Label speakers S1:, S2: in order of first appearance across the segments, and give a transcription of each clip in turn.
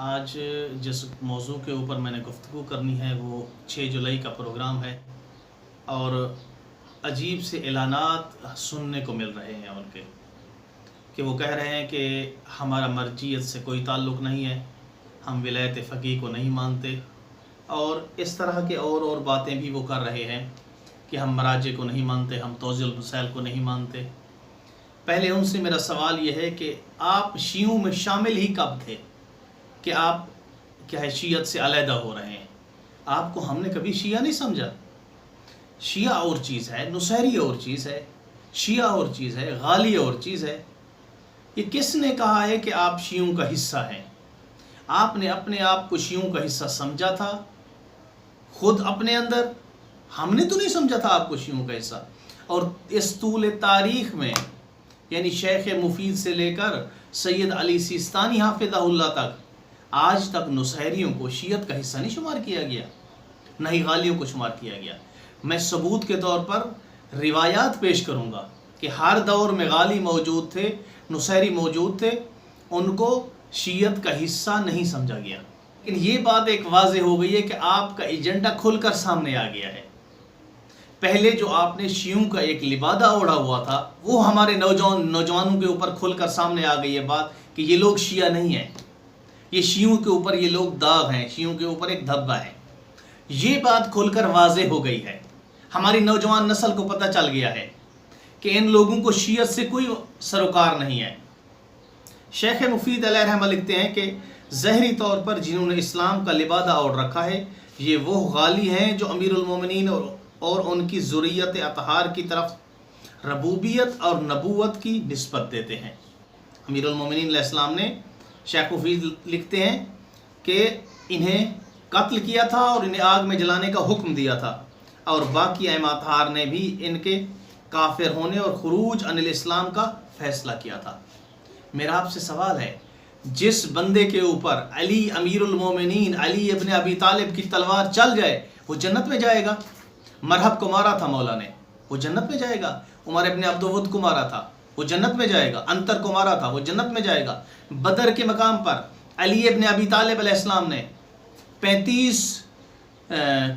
S1: آج جس موضوع کے اوپر میں نے گفتگو کرنی ہے وہ 6 جولائی کا پروگرام ہے، اور عجیب سے اعلانات سننے کو مل رہے ہیں ان کے کہ وہ کہہ رہے ہیں کہ ہمارا مرجعیت سے کوئی تعلق نہیں ہے، ہم ولایت فقیہ کو نہیں مانتے، اور اس طرح کے اور باتیں بھی وہ کر رہے ہیں کہ ہم مراجع کو نہیں مانتے، ہم توزیع المسائل کو نہیں مانتے۔ پہلے ان سے میرا سوال یہ ہے کہ آپ شیعوں میں شامل ہی کب تھے کہ آپ کیا ہے شیعت سے علیحدہ ہو رہے ہیں؟ آپ کو ہم نے کبھی شیعہ نہیں سمجھا۔ شیعہ اور چیز ہے، نصیری اور چیز ہے، شیعہ اور چیز ہے، غالی اور چیز ہے۔ یہ کس نے کہا ہے کہ آپ شیعوں کا حصہ ہیں؟ آپ نے اپنے آپ کو شیعوں کا حصہ سمجھا تھا خود اپنے اندر؟ ہم نے تو نہیں سمجھا تھا آپ کو شیعوں کا حصہ۔ اور اس طول تاریخ میں یعنی شیخ مفید سے لے کر سید علی سیستانی حافظہ اللہ تک آج تک نصیریوں کو شیعت کا حصہ نہیں شمار کیا گیا، نہ ہی غالیوں کو شمار کیا گیا۔ میں ثبوت کے طور پر روایات پیش کروں گا کہ ہر دور میں غالی موجود تھے، نصیری موجود تھے، ان کو شیعت کا حصہ نہیں سمجھا گیا۔ لیکن یہ بات ایک واضح ہو گئی ہے کہ آپ کا ایجنڈا کھل کر سامنے آ گیا ہے۔ پہلے جو آپ نے شیعوں کا ایک لبادہ اوڑھا ہوا تھا وہ ہمارے نوجوانوں کے اوپر کھل کر سامنے آ گئی ہے بات کہ یہ لوگ شیعہ نہیں ہیں، یہ شیعوں کے اوپر یہ لوگ داغ ہیں، شیعوں کے اوپر ایک دھبہ ہے۔ یہ بات کھل کر واضح ہو گئی ہے، ہماری نوجوان نسل کو پتہ چل گیا ہے کہ ان لوگوں کو شیعت سے کوئی سروکار نہیں ہے۔ شیخ مفید علیہ رحمہ لکھتے ہیں کہ ظاہری طور پر جنہوں نے اسلام کا لبادہ اوڑھ رکھا ہے یہ وہ غالی ہیں جو امیر المومنین اور ان کی ذریت اطہار کی طرف ربوبیت اور نبوت کی نسبت دیتے ہیں۔ امیر المومنین علیہ السلام نے، شیخ مفید لکھتے ہیں کہ انہیں قتل کیا تھا اور انہیں آگ میں جلانے کا حکم دیا تھا، اور باقی ائمہ اطہار نے بھی ان کے کافر ہونے اور خروج عن الاسلام کا فیصلہ کیا تھا۔ میرا آپ سے سوال ہے، جس بندے کے اوپر علی امیر المومنین علی ابن ابی طالب کی تلوار چل جائے وہ جنت میں جائے گا؟ مرحب کو مارا تھا مولا نے، وہ جنت میں جائے گا۔ عمر ابن عبدود کو مارا تھا، وہ جنت میں جائے گا۔ انتر کو مارا تھا، وہ جنت میں جائے گا۔ بدر کے مقام پر علی ابن ابی طالب علیہ السلام نے 35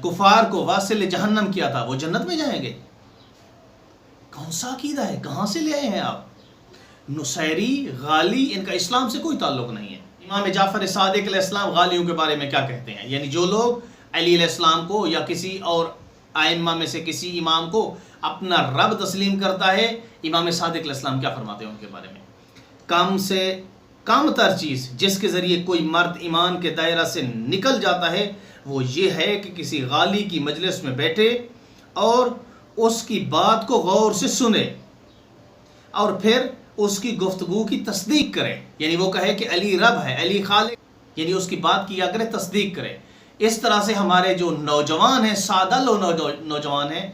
S1: کفار کو واصل جہنم کیا تھا، وہ جنت میں جائیں گے۔ کون سا عقیدہ ہے؟ کہاں سے لے آئے ہیں آپ؟ نصیری، غالی، ان کا اسلام سے کوئی تعلق نہیں ہے۔ امام جعفر صادق علیہ السلام غالیوں کے بارے میں کیا کہتے ہیں؟ یعنی جو لوگ علی علیہ السلام کو یا کسی اور ائمہ میں سے کسی امام کو اپنا رب تسلیم کرتا ہے، امام صادق علیہ السلام کیا فرماتے ہیں ان کے بارے میں؟ کم سے کم تر چیز جس کے ذریعے کوئی مرد ایمان کے دائرہ سے نکل جاتا ہے وہ یہ ہے کہ کسی غالی کی مجلس میں بیٹھے اور اس کی بات کو غور سے سنے اور پھر اس کی گفتگو کی تصدیق کرے، یعنی وہ کہے کہ علی رب ہے، علی خالق، یعنی اس کی بات کیا کرے، تصدیق کرے۔ اس طرح سے ہمارے جو نوجوان ہیں، سادہ نوجوان ہیں،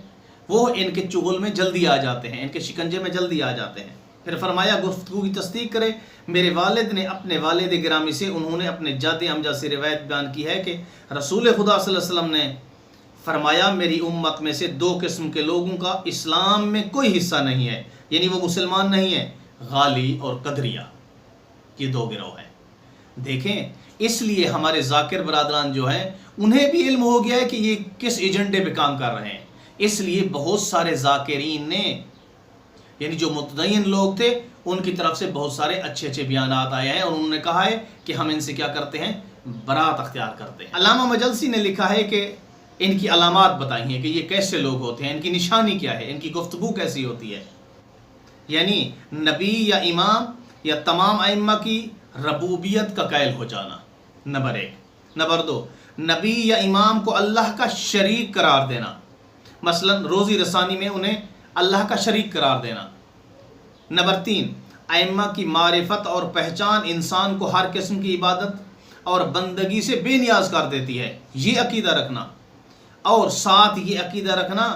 S1: وہ ان کے چغل میں جلدی آ جاتے ہیں، ان کے شکنجے میں جلدی آ جاتے ہیں۔ پھر فرمایا گفتگو کی تصدیق کرے۔ میرے والد نے اپنے والد گرامی سے، انہوں نے اپنے جد امجد سے روایت بیان کی ہے کہ رسول خدا صلی اللہ علیہ وسلم نے فرمایا میری امت میں سے 2 قسم کے لوگوں کا اسلام میں کوئی حصہ نہیں ہے، یعنی وہ مسلمان نہیں ہیں، غالی اور قدریہ، یہ 2 گروہ ہیں۔ دیکھیں، اس لیے ہمارے ذاکر برادران جو ہیں انہیں بھی علم ہو گیا ہے کہ یہ کس ایجنڈے پہ کام کر رہے ہیں۔ اس لیے بہت سارے ذاکرین نے، یعنی جو متدین لوگ تھے، ان کی طرف سے بہت سارے اچھے بیانات آئے ہیں اور انہوں نے کہا ہے کہ ہم ان سے کیا کرتے ہیں؟ برات اختیار کرتے ہیں۔ علامہ مجلسی نے لکھا ہے کہ ان کی علامات بتائی ہیں کہ یہ کیسے لوگ ہوتے ہیں، ان کی نشانی کیا ہے، ان کی گفتگو کیسی ہوتی ہے۔ یعنی نبی یا امام یا تمام ائمہ کی ربوبیت کا قائل ہو جانا، نمبر 1۔ نمبر 2، نبی یا امام کو اللہ کا شریک قرار دینا، مثلا روزی رسانی میں انہیں اللہ کا شریک قرار دینا۔ نمبر 3، ائمہ کی معرفت اور پہچان انسان کو ہر قسم کی عبادت اور بندگی سے بے نیاز کر دیتی ہے، یہ عقیدہ رکھنا۔ اور ساتھ یہ عقیدہ رکھنا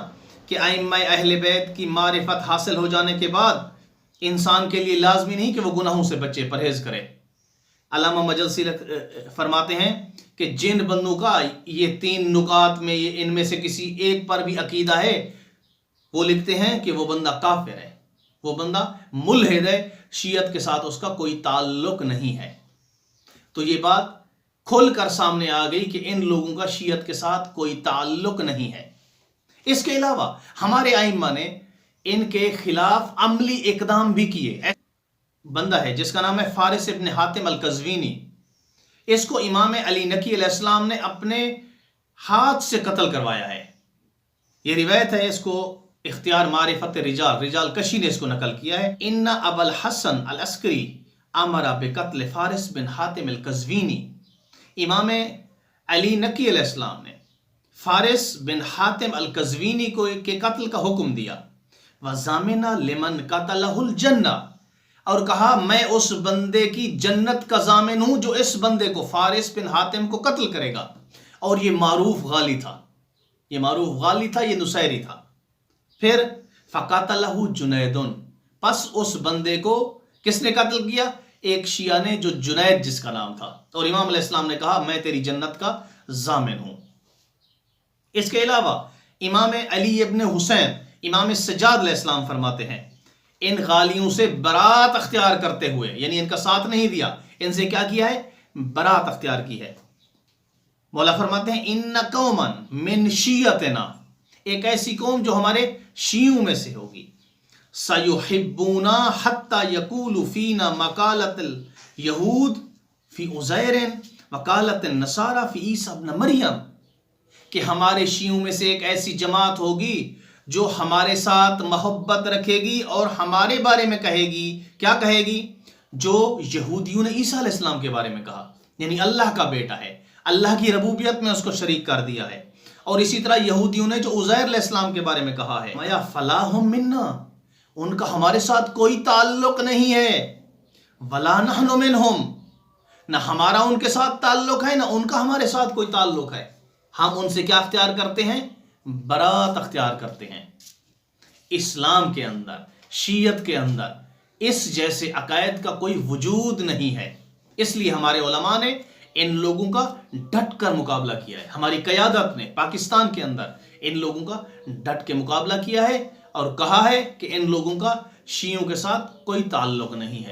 S1: کہ ائمہ اہل بیت کی معرفت حاصل ہو جانے کے بعد انسان کے لیے لازمی نہیں کہ وہ گناہوں سے بچے، پرہیز کرے۔ علامہ مجلسی فرماتے ہیں کہ جن بندوں کا یہ 3 نکات میں ان میں سے کسی ایک پر بھی عقیدہ ہے، وہ لکھتے ہیں کہ وہ بندہ کافر ہے، وہ بندہ ملحد ہے، شیعت کے ساتھ اس کا کوئی تعلق نہیں ہے۔ تو یہ بات کھل کر سامنے آ گئی کہ ان لوگوں کا شیعت کے ساتھ کوئی تعلق نہیں ہے۔ اس کے علاوہ ہمارے ائمہ نے ان کے خلاف عملی اقدام بھی کیے۔ بندہ ہے جس کا نام ہے فارس ابن حاتم القزوینی، اس کو امام علی نقی علیہ السلام نے اپنے ہاتھ سے قتل کروایا ہے۔ یہ روایت ہے، اس کو اختیار معرفت رجال کشی نے اس کو نقل کیا ہے۔ ان ابا الحسن العسکری امر بقتل فارس بن حاتم القزوینی، امام علی نقی علیہ السلام نے فارس بن حاتم القزوینی کو کے قتل کا حکم دیا۔ وَزَامِنَ لِمَنْ قَتَلَهُ الْجَنَّةِ، اور کہا میں اس بندے کی جنت کا ضامن ہوں جو اس بندے کو فارس بن حاتم کو قتل کرے گا۔ اور یہ معروف غالی تھا، یہ نصیری تھا۔ پھر فَقَتَلَهُ جُنَیدٌ، پس اس بندے کو کس نے قتل کیا؟ ایک شیعہ نے جو جنید جس کا نام تھا، اور امام علیہ السلام نے کہا میں تیری جنت کا ضامن ہوں۔ اس کے علاوہ امام علی ابن حسین، امام سجاد علیہ السلام فرماتے ہیں ان غالیوں سے برات اختیار کرتے ہوئے، یعنی ان کا ساتھ نہیں دیا، ان سے کیا کیا ہے؟ برات اختیار کی ہے۔ مولا فرماتے ہیں ان قوما من شیعتنا، ایک ایسی قوم جو ہمارے شیعوں میں سے ہوگی، سیحبونا حتی یقول فینا مقالت الیہود فی عزیر وقالت النصارى فی عیسیٰ ابن مریم، کہ ہمارے شیعوں میں سے ایک ایسی جماعت ہوگی جو ہمارے ساتھ محبت رکھے گی اور ہمارے بارے میں کہے گی، کیا کہے گی؟ جو یہودیوں نے عیسیٰ علیہ السلام کے بارے میں کہا، یعنی اللہ کا بیٹا ہے، اللہ کی ربوبیت میں اس کو شریک کر دیا ہے۔ اور اسی طرح یہودیوں نے جو عزیر علیہ السلام کے بارے میں کہا ہے مَيَا فَلَاهُمْ مِنَّا، ان کا ہمارے ساتھ کوئی تعلق نہیں ہے، وَلَا نَحْنُ مِنْهُمْ، نہ ہمارا ان کے ساتھ تعلق ہے نہ ان کا ہمارے ساتھ کوئی تعلق ہے۔ ہم ان سے کیا اختیار کرتے ہیں؟ برات اختیار کرتے ہیں۔ اسلام کے اندر، شیعت کے اندر اس جیسے عقائد کا کوئی وجود نہیں ہے، اس لیے ہمارے علماء نے ان لوگوں کا ڈٹ کر مقابلہ کیا ہے۔ ہماری قیادت نے پاکستان کے اندر ان لوگوں کا ڈٹ کے مقابلہ کیا ہے اور کہا ہے کہ ان لوگوں کا شیعوں کے ساتھ کوئی تعلق نہیں ہے۔